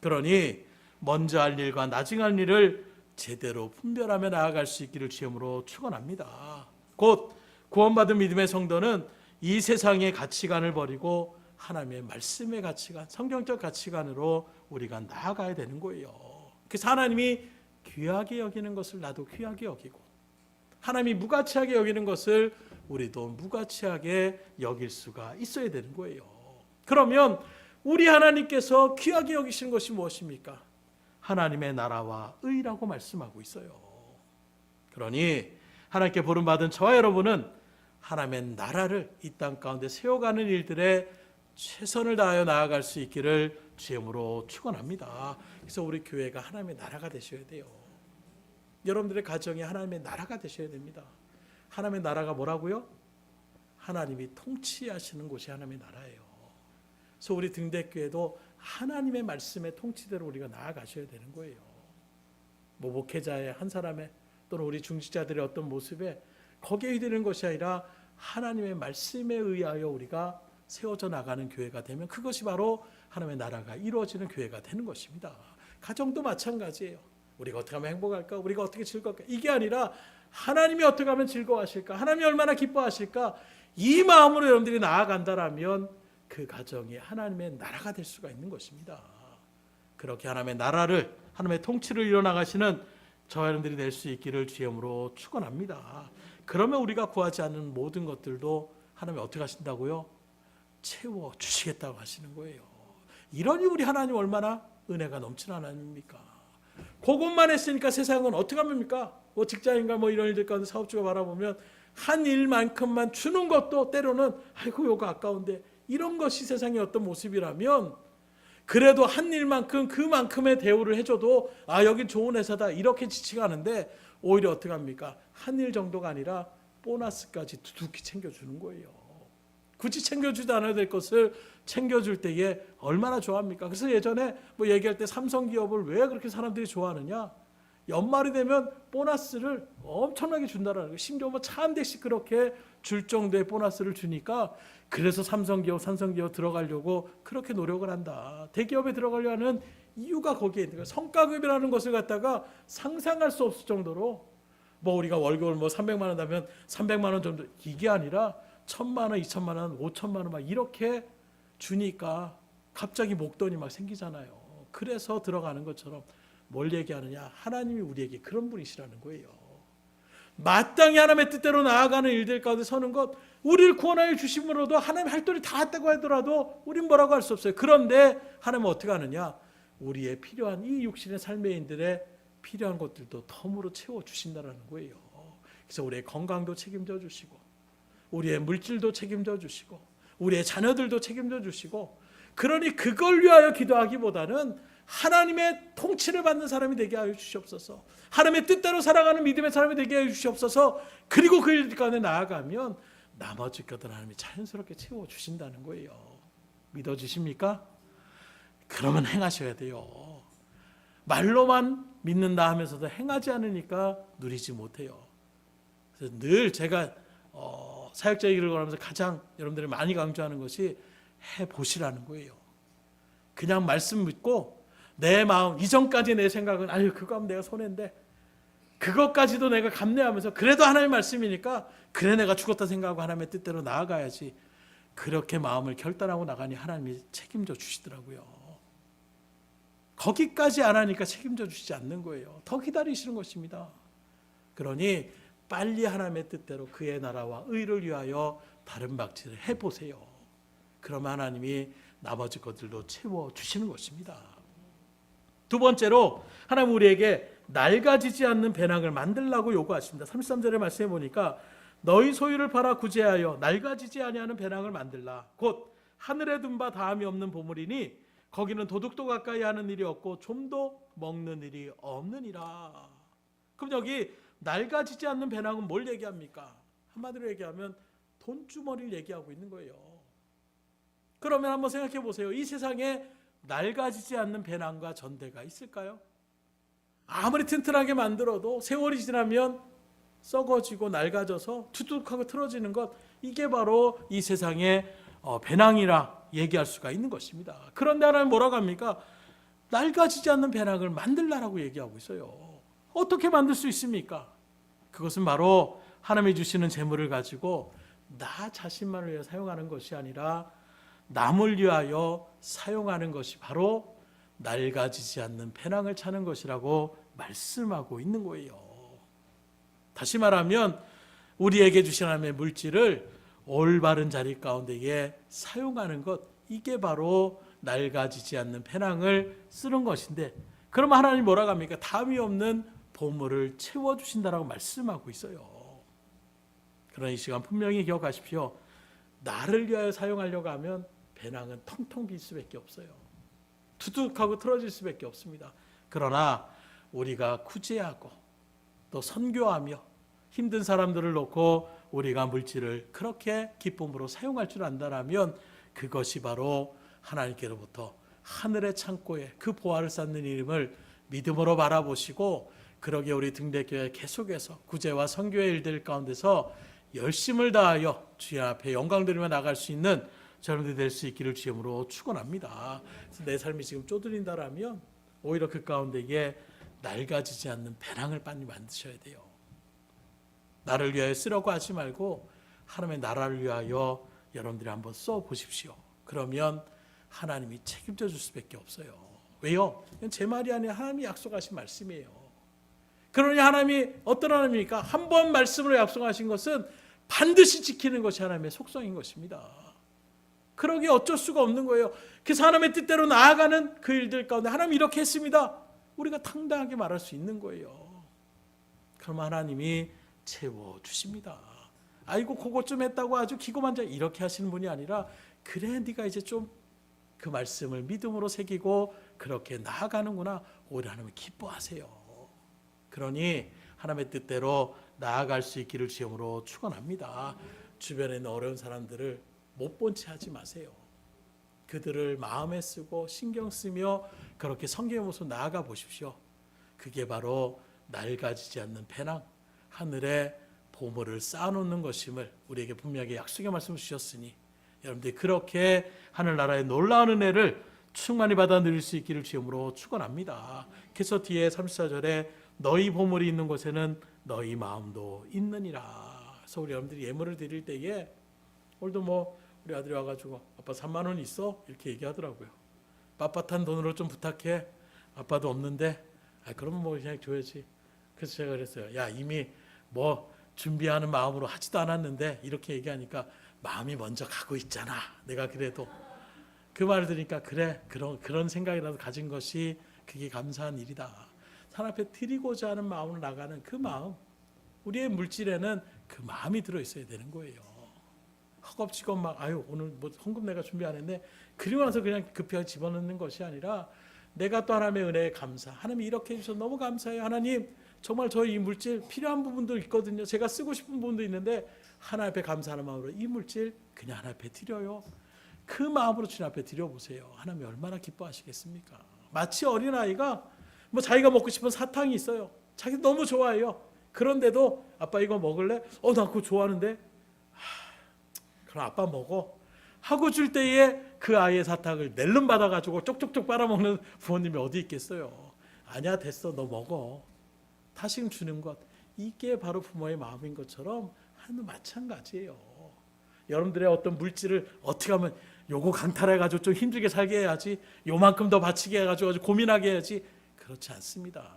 그러니 먼저 할 일과 나중에 할 일을 제대로 분별하며 나아갈 수 있기를 주님으로 축원합니다. 곧 구원받은 믿음의 성도는 이 세상의 가치관을 버리고 하나님의 말씀의 가치관, 성경적 가치관으로 우리가 나아가야 되는 거예요. 그래서 하나님이 귀하게 여기는 것을 나도 귀하게 여기고 하나님이 무가치하게 여기는 것을 우리도 무가치하게 여길 수가 있어야 되는 거예요. 그러면 우리 하나님께서 귀하게 여기시는 것이 무엇입니까? 하나님의 나라와 의라고 말씀하고 있어요. 그러니 하나님께 부름받은 저와 여러분은 하나님의 나라를 이 땅 가운데 세워가는 일들에 최선을 다하여 나아갈 수 있기를 주님으로 축원합니다. 그래서 우리 교회가 하나님의 나라가 되셔야 돼요. 여러분들의 가정이 하나님의 나라가 되셔야 됩니다. 하나님의 나라가 뭐라고요? 하나님이 통치하시는 곳이 하나님의 나라예요. 그래서 우리 등대교회도 하나님의 말씀의 통치대로 우리가 나아가셔야 되는 거예요. 뭐 목회자의 한 사람의 또는 우리 중직자들의 어떤 모습에 거기에 되는 것이 아니라 하나님의 말씀에 의하여 우리가 세워져 나가는 교회가 되면 그것이 바로 하나님의 나라가 이루어지는 교회가 되는 것입니다. 가정도 마찬가지예요. 우리가 어떻게 하면 행복할까? 우리가 어떻게 즐거울까? 이게 아니라 하나님이 어떻게 하면 즐거워하실까? 하나님이 얼마나 기뻐하실까? 이 마음으로 여러분들이 나아간다라면 그 가정이 하나님의 나라가 될 수가 있는 것입니다. 그렇게 하나님의 나라를, 하나님의 통치를 이뤄나가시는 저와 여러분들이 될 수 있기를 주님으로 축원합니다. 그러면 우리가 구하지 않는 모든 것들도 하나님이 어떻게 하신다고요? 채워주시겠다고 하시는 거예요. 이러니 우리 하나님 얼마나 은혜가 넘치는 하나님입니까? 그것만 했으니까 세상은 어떻게 합니까? 뭐 직장인가 뭐 이런 일들 가운데 사업주가 바라보면 한 일만큼만 주는 것도 때로는 아이고 요거 아까운데, 이런 것이 세상의 어떤 모습이라면 그래도 한 일만큼 그만큼의 대우를 해줘도 아 여긴 좋은 회사다 이렇게 지칭하는데, 오히려 어떻게 합니까? 한 일 정도가 아니라 보너스까지 두둑히 챙겨주는 거예요. 굳이 챙겨주지 않아야 될 것을 챙겨줄 때에 얼마나 좋아합니까? 그래서 예전에 뭐 얘기할 때 삼성기업을 왜 그렇게 사람들이 좋아하느냐? 연말이 되면 보너스를 엄청나게 준다라는 거예요. 심지어 뭐 차 한 대씩 그렇게 줄 정도의 보너스를 주니까, 그래서 삼성기업 들어가려고 그렇게 노력을 한다. 대기업에 들어가려 하는 이유가 거기에 있는 거예요. 성과급이라는 것을 갖다가 상상할 수 없을 정도로, 뭐 우리가 월급을 뭐 300만 원 하면 300만 원 정도, 이게 아니라 1000만 원, 2000만 원, 5000만 원 막 이렇게 주니까 갑자기 목돈이 막 생기잖아요. 그래서 들어가는 것처럼 뭘 얘기하느냐? 하나님이 우리에게 그런 분이시라는 거예요. 마땅히 하나님의 뜻대로 나아가는 일들 가운데 서는 것, 우리를 구원하여 주심으로도 하나님 할 도리 다 했다고 하더라도 우린 뭐라고 할 수 없어요. 그런데 하나님은 어떻게 하느냐? 우리의 필요한 이 육신의 삶의 인들의 필요한 것들도 덤으로 채워주신다는 거예요. 그래서 우리의 건강도 책임져 주시고, 우리의 물질도 책임져 주시고, 우리의 자녀들도 책임져 주시고, 그러니 그걸 위하여 기도하기보다는 하나님의 통치를 받는 사람이 되게 하여 주시옵소서. 하나님의 뜻대로 살아가는 믿음의 사람이 되게 하여 주시옵소서. 그리고 그 일 가운데 나아가면 나머지 것들 하나님이 자연스럽게 채워주신다는 거예요. 믿어주십니까? 그러면 행하셔야 돼요. 말로만 믿는다 하면서도 행하지 않으니까 누리지 못해요. 그래서 늘 제가 사역자 얘기를 하면서 가장 여러분들이 많이 강조하는 것이 해보시라는 거예요. 그냥 말씀 믿고 내 마음, 이전까지 내 생각은 아유 그거 하면 내가 손해인데, 그것까지도 내가 감내하면서 그래도 하나님의 말씀이니까 그래 내가 죽었다 생각하고 하나님의 뜻대로 나아가야지, 그렇게 마음을 결단하고 나가니 하나님이 책임져 주시더라고요. 거기까지 안 하니까 책임져 주시지 않는 거예요. 더 기다리시는 것입니다. 그러니 빨리 하나님의 뜻대로 그의 나라와 의를 위하여 다른 박질을 해보세요. 그러면 하나님이 나머지 것들도 채워주시는 것입니다. 두 번째로 하나님 우리에게 낡아지지 않는 배낭을 만들라고 요구하십니다. 33절의 말씀해 보니까 너희 소유를 팔아 구제하여 낡아지지 아니하는 배낭을 만들라. 곧 하늘에 둔 바 다함이 없는 보물이니 거기는 도둑도 가까이 하는 일이 없고 좀도 먹는 일이 없느니라. 그럼 여기 낡아지지 않는 배낭은 뭘 얘기합니까? 한마디로 얘기하면 돈주머니를 얘기하고 있는 거예요. 그러면 한번 생각해 보세요. 이 세상에 낡아지지 않는 배낭과 전대가 있을까요? 아무리 튼튼하게 만들어도 세월이 지나면 썩어지고 낡아져서 투둑하고 틀어지는 것, 이게 바로 이 세상의 배낭이라 얘기할 수가 있는 것입니다. 그런데 하나님 뭐라고 합니까? 낡아지지 않는 배낭을 만들라라고 얘기하고 있어요. 어떻게 만들 수 있습니까? 그것은 바로 하나님이 주시는 재물을 가지고 나 자신만을 위해 사용하는 것이 아니라 남을 위하여 사용하는 것이 바로 낡아지지 않는 배낭을 차는 것이라고 말씀하고 있는 거예요. 다시 말하면 우리에게 주신 하나님의 물질을 올바른 자리 가운데에 사용하는 것, 이게 바로 낡아지지 않는 배낭을 쓰는 것인데, 그러면 하나님 뭐라고 합니까? 담이 없는 보물을 채워주신다라고 말씀하고 있어요. 그러나 이 시간 분명히 기억하십시오. 나를 위하여 사용하려고 하면 배낭은 텅텅 빈 수밖에 없어요. 두둑하고 틀어질 수밖에 없습니다. 그러나 우리가 구제하고 또 선교하며 힘든 사람들을 놓고 우리가 물질을 그렇게 기쁨으로 사용할 줄 안다라면 그것이 바로 하나님께로부터 하늘의 창고에 그 보화를 쌓는 일임을 믿음으로 바라보시고, 그러기에 우리 등대교회 계속해서 구제와 선교의 일들 가운데서 열심을 다하여 주의 앞에 영광 드리며 나갈 수 있는 여러분들이 될 수 있기를 주님으로 축원합니다. 그래서 내 삶이 지금 쪼들린다라면 오히려 그 가운데에 낡아지지 않는 배낭을 빨리 만드셔야 돼요. 나를 위하여 쓰려고 하지 말고 하나님의 나라를 위하여 여러분들이 한번 써 보십시오. 그러면 하나님이 책임져 줄 수밖에 없어요. 왜요? 이건 제 말이 아니라 하나님이 약속하신 말씀이에요. 그러니 하나님이 어떤 하나님입니까? 한 번 말씀으로 약속하신 것은 반드시 지키는 것이 하나님의 속성인 것입니다. 그러기에 어쩔 수가 없는 거예요. 그래서 하나님의 뜻대로 나아가는 그 일들 가운데 하나님 이렇게 했습니다. 우리가 당당하게 말할 수 있는 거예요. 그럼 하나님이 채워주십니다. 아이고 그것 좀 했다고 아주 기고만장 이렇게 하시는 분이 아니라, 그래 네가 이제 좀 그 말씀을 믿음으로 새기고 그렇게 나아가는구나. 오히려 하나님을 기뻐하세요. 그러니 하나님의 뜻대로 나아갈 수 있기를 주님으로 축원합니다. 주변에 있는 어려운 사람들을 못 본 채 하지 마세요. 그들을 마음에 쓰고 신경 쓰며 그렇게 성경의 모습 나아가 보십시오. 그게 바로 낡아지지 않는 배낭, 하늘에 보물을 쌓아놓는 것임을 우리에게 분명하게 약속의 말씀을 주셨으니, 여러분들이 그렇게 하늘나라의 놀라운 은혜를 충만히 받아 누릴 수 있기를 주님으로 축원합니다. 그래서 뒤에 34절에 너희 보물이 있는 곳에는 너희 마음도 있느니라. 그래서 우리 여러분들이 예물을 드릴 때에, 오늘도 뭐 우리 아들이 와가지고 아빠 3만 원 있어? 이렇게 얘기하더라고요. 빳빳한 돈으로 좀 부탁해. 아빠도 없는데. 그러면 뭐 그냥 줘야지. 그래서 제가 그랬어요. 야, 이미 뭐 준비하는 마음으로 하지도 않았는데 이렇게 얘기하니까 마음이 먼저 가고 있잖아. 내가 그래도 그 말을 들으니까 그래, 그런 생각이라도 가진 것이 그게 감사한 일이다. 하나님 앞에 드리고자 하는 마음으로 나가는 그 마음, 우리의 물질에는 그 마음이 들어있어야 되는 거예요. 허겁지겁 막 오늘 뭐 헌금 내가 준비 안 했네, 그리고 나서 그냥 급하게 집어넣는 것이 아니라, 내가 또 하나님의 은혜에 감사, 하나님이 이렇게 해주셔서 너무 감사해요. 하나님 정말 저희 이 물질 필요한 부분도 있거든요. 제가 쓰고 싶은 부분도 있는데 하나님 앞에 감사하는 마음으로 이 물질 그냥 하나님 앞에 드려요. 그 마음으로 주님 앞에 드려보세요. 하나님이 얼마나 기뻐하시겠습니까? 마치 어린아이가 뭐 자기가 먹고 싶은 사탕이 있어요. 자기 너무 좋아해요. 그런데도 아빠 이거 먹을래? 나 그거 좋아하는데. 그럼 아빠 먹어 하고 줄 때에 그 아이의 사탕을 낼름 받아가지고 쪽쪽쪽 빨아먹는 부모님이 어디 있겠어요. 아니야 됐어 너 먹어. 다시금 주는 것, 이게 바로 부모의 마음인 것처럼 하나도 마찬가지예요. 여러분들의 어떤 물질을 어떻게 하면 요거 강탈해가지고 좀 힘들게 살게 해야지, 요만큼 더 바치게 해가지고 고민하게 해야지, 그렇지 않습니다.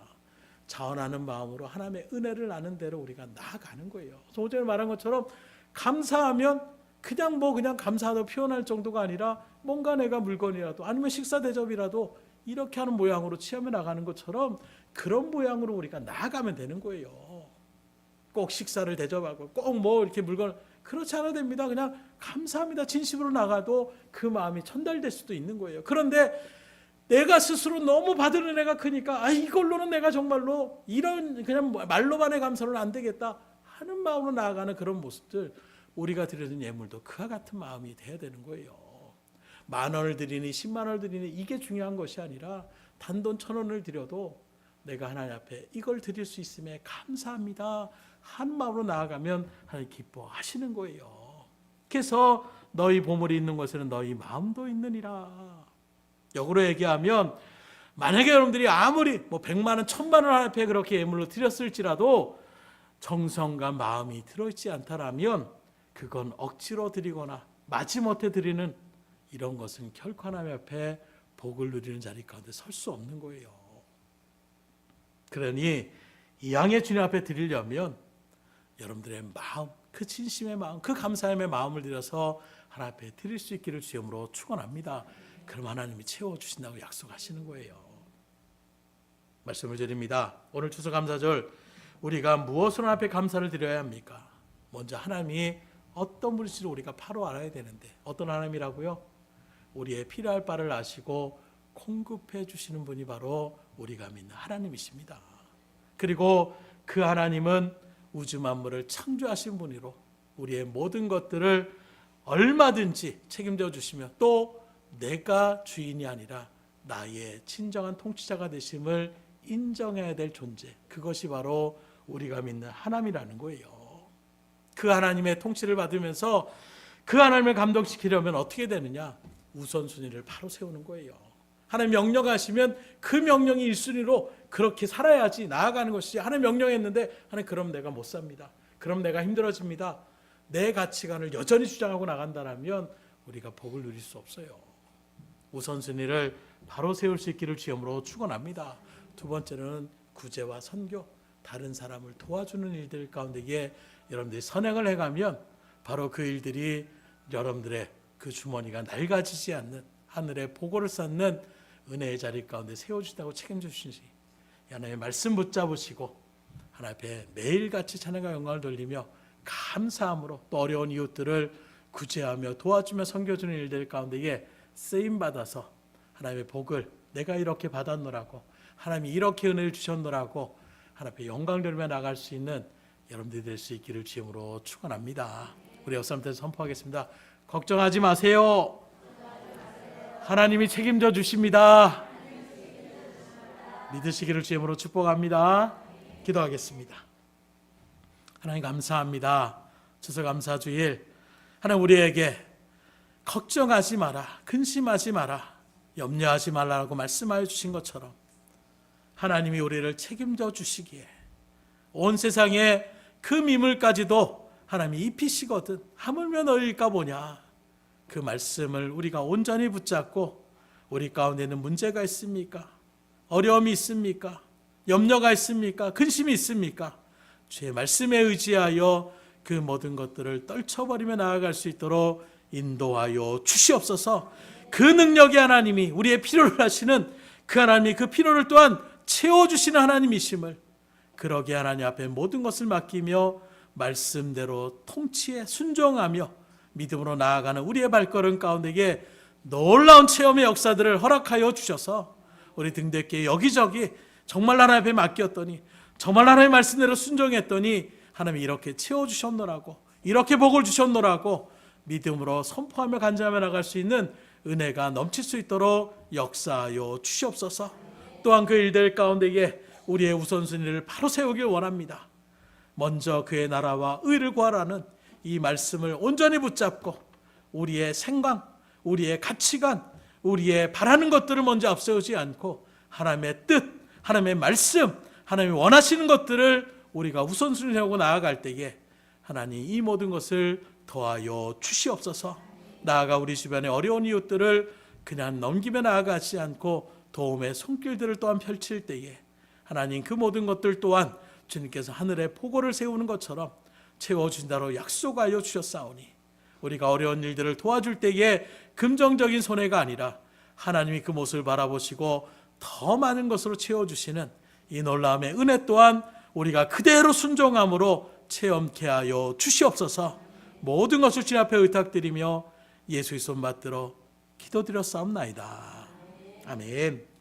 자원하는 마음으로 하나님의 은혜를 아는 대로 우리가 나아가는 거예요. 소전에 말한 것처럼 감사하면 그냥 감사하다고 표현할 정도가 아니라, 뭔가 내가 물건이라도 아니면 식사 대접이라도 이렇게 하는 모양으로 취하며 나가는 것처럼 그런 모양으로 우리가 나아가면 되는 거예요. 꼭 식사를 대접하고 꼭 뭐 이렇게 물건, 그렇지 않아도 됩니다. 그냥 감사합니다 진심으로 나가도 그 마음이 전달될 수도 있는 거예요. 그런데 내가 스스로 너무 받은 은혜가 크니까 이걸로는 내가 정말로 이런 그냥 말로만의 감사로는 안 되겠다 하는 마음으로 나아가는 그런 모습들, 우리가 드리는 예물도 그와 같은 마음이 돼야 되는 거예요. 10,000원을 드리니 10만 원을 드리니 이게 중요한 것이 아니라, 단돈 1,000원을 드려도 내가 하나님 앞에 이걸 드릴 수 있음에 감사합니다 한 마음으로 나아가면 하나님 기뻐하시는 거예요. 그래서 너희 보물이 있는 곳에는 너희 마음도 있느니라. 역으로 얘기하면, 만약에 여러분들이 아무리 100만 원, 1,000만 원 하나님 앞에 그렇게 예물로 드렸을지라도 정성과 마음이 들어있지 않다라면 그건 억지로 드리거나 마지못해 드리는 이런 것은 결코 하나님 앞에 복을 누리는 자리 가운데 설 수 없는 거예요. 그러니 이왕에 주님 앞에 드리려면 여러분들의 마음, 그 진심의 마음, 그 감사함의 마음을 들여서 하나님 앞에 드릴 수 있기를 주님으로 축원합니다. 그럼 하나님이 채워주신다고 약속하시는 거예요. 말씀을 드립니다. 오늘 추수감사절 우리가 무엇으로 앞에 감사를 드려야 합니까? 먼저 하나님이 어떤 분이신지 우리가 바로 알아야 되는데, 어떤 하나님이라고요? 우리의 필요할 바를 아시고 공급해 주시는 분이 바로 우리가 믿는 하나님이십니다. 그리고 그 하나님은 우주 만물을 창조하신 분이로 우리의 모든 것들을 얼마든지 책임져 주시며 또 내가 주인이 아니라 나의 진정한 통치자가 되심을 인정해야 될 존재, 그것이 바로 우리가 믿는 하나님이라는 거예요. 그 하나님의 통치를 받으면서 그 하나님을 감동시키려면 어떻게 되느냐? 우선순위를 바로 세우는 거예요. 하나님 명령하시면 그 명령이 1순위로 그렇게 살아야지 나아가는 것이지, 하나님 명령했는데 하나님 그럼 내가 못 삽니다, 그럼 내가 힘들어집니다, 내 가치관을 여전히 주장하고 나간다면 우리가 복을 누릴 수 없어요. 우선순위를 바로 세울 수 있기를 주님으로 축원합니다. 두 번째는 구제와 선교, 다른 사람을 도와주는 일들 가운데에 여러분들이 선행을 해가면 바로 그 일들이 여러분들의 그 주머니가 낡아지지 않는 하늘의 보고를 쌓는 은혜의 자리 가운데 세워주신다고 책임져 주시니 하나님의 말씀 붙잡으시고 하나님 앞에 매일같이 찬양과 영광을 돌리며 감사함으로 또 어려운 이웃들을 구제하며 도와주며 섬겨주는 일들 가운데에 쓰임받아서 하나님의 복을 내가 이렇게 받았노라고, 하나님이 이렇게 은혜를 주셨노라고 하나님 앞에 영광 돌리며 나갈 수 있는 여러분들이 될 수 있기를 주님으로 축원합니다. 우리 역사님들 선포하겠습니다. 걱정하지 마세요. 하나님이 책임져 주십니다. 믿으시기를 주님으로 축복합니다. 기도하겠습니다. 하나님 감사합니다. 추석 감사 주일 하나님 우리에게 걱정하지 마라, 근심하지 마라, 염려하지 말라고 말씀하여 주신 것처럼 하나님이 우리를 책임져 주시기에 온 세상에 그 미물까지도 하나님이 입히시거든 하물며 너희일까 보냐. 그 말씀을 우리가 온전히 붙잡고 우리 가운데는 문제가 있습니까? 어려움이 있습니까? 염려가 있습니까? 근심이 있습니까? 주의 말씀에 의지하여 그 모든 것들을 떨쳐버리며 나아갈 수 있도록 인도하여 주시옵소서. 그 능력의 하나님이 우리의 필요를 하시는 그 하나님이 그 필요를 또한 채워주시는 하나님이심을, 그러게 하나님 앞에 모든 것을 맡기며 말씀대로 통치에 순종하며 믿음으로 나아가는 우리의 발걸음 가운데에 놀라운 체험의 역사들을 허락하여 주셔서 우리 등대께 여기저기 정말 하나님 앞에 맡겼더니 정말 하나님의 말씀대로 순종했더니 하나님이 이렇게 채워주셨노라고, 이렇게 복을 주셨노라고 믿음으로 선포하며 간절하며 나갈 수 있는 은혜가 넘칠 수 있도록 역사하여 주시옵소서. 또한 그 일들 가운데에 우리의 우선순위를 바로 세우길 원합니다. 먼저 그의 나라와 의를 구하라는 이 말씀을 온전히 붙잡고 우리의 생각, 우리의 가치관, 우리의 바라는 것들을 먼저 앞세우지 않고 하나님의 뜻, 하나님의 말씀, 하나님이 원하시는 것들을 우리가 우선순위하고 나아갈 때에 하나님 이 모든 것을 더하여 주시옵소서. 나아가 우리 주변의 어려운 이웃들을 그냥 넘기며 나아가지 않고 도움의 손길들을 또한 펼칠 때에 하나님 그 모든 것들 또한 주님께서 하늘에 포고를 세우는 것처럼 채워준다로 약속하여 주셨사오니 우리가 어려운 일들을 도와줄 때에 금정적인 손해가 아니라 하나님이 그 모습을 바라보시고 더 많은 것으로 채워주시는 이 놀라움의 은혜 또한 우리가 그대로 순종함으로 체험케 하여 주시옵소서. 모든 것을 주님 앞에 의탁드리며 예수의 손 받들어 기도드렸사옵나이다. 아멘.